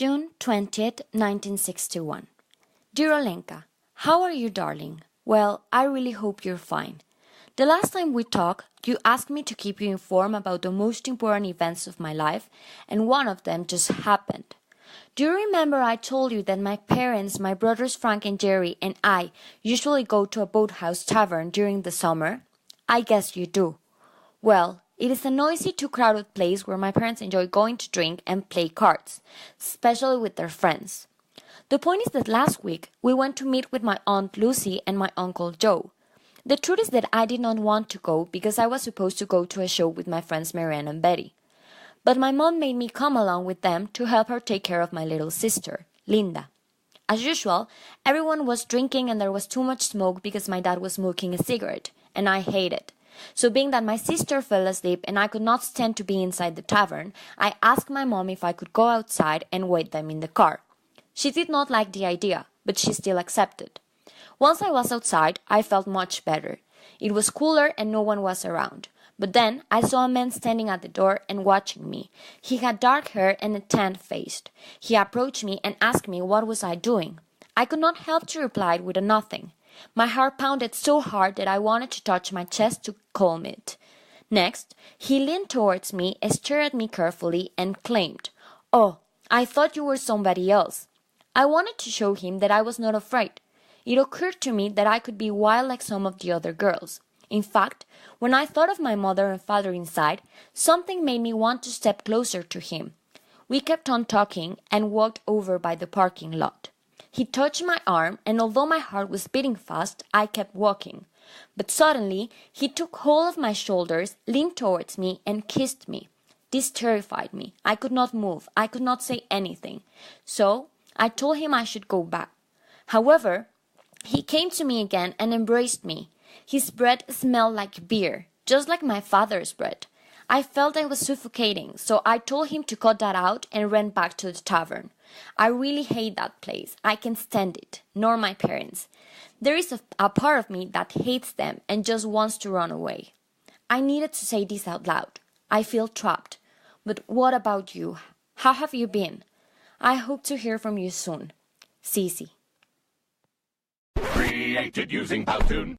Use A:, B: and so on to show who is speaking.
A: June 20th, 1961. Dear Olenka, how are you, darling? Well, I really hope you're fine. The last time we talked, you asked me to keep you informed about the most important events of my life, and one of them just happened. Do you remember I told you that my parents, my brothers Frank and Jerry, and I usually go to a boathouse tavern during the summer? I guess you do. Well, it is a noisy, too crowded place where my parents enjoy going to drink and play cards, especially with their friends. The point is that last week we went to meet with my Aunt Lucy and my Uncle Joe. The truth is that I did not want to go because I was supposed to go to a show with my friends Marianne and Betty. But my mom made me come along with them to help her take care of my little sister, Linda. As usual, everyone was drinking and there was too much smoke because my dad was smoking a cigarette, and I hate it. So being that my sister fell asleep and I could not stand to be inside the tavern, I asked my mom if I could go outside and wait them in the car. She did not like the idea, but she still accepted. Once I was outside, I felt much better. It was cooler and no one was around. But then I saw a man standing at the door and watching me. He had dark hair and a tanned face. He approached me and asked me what was I doing. I could not help to reply with a nothing. My heart pounded so hard that I wanted to touch my chest to calm it. Next, he leaned towards me, stared at me carefully, and claimed, "Oh, I thought you were somebody else." I wanted to show him that I was not afraid. It occurred to me that I could be wild like some of the other girls. In fact, when I thought of my mother and father inside, something made me want to step closer to him. We kept on talking and walked over by the parking lot. He touched my arm, and although my heart was beating fast, I kept walking. But suddenly, he took hold of my shoulders, leaned towards me, and kissed me. This terrified me. I could not move. I could not say anything. So, I told him I should go back. However, he came to me again and embraced me. His breath smelled like beer, just like my father's breath. I felt I was suffocating, so I told him to cut that out and ran back to the tavern. I really hate that place. I can't stand it, nor my parents. There is a part of me that hates them and just wants to run away. I needed to say this out loud. I feel trapped. But what about you? How have you been? I hope to hear from you soon. Cece.
B: Created using Powtoon.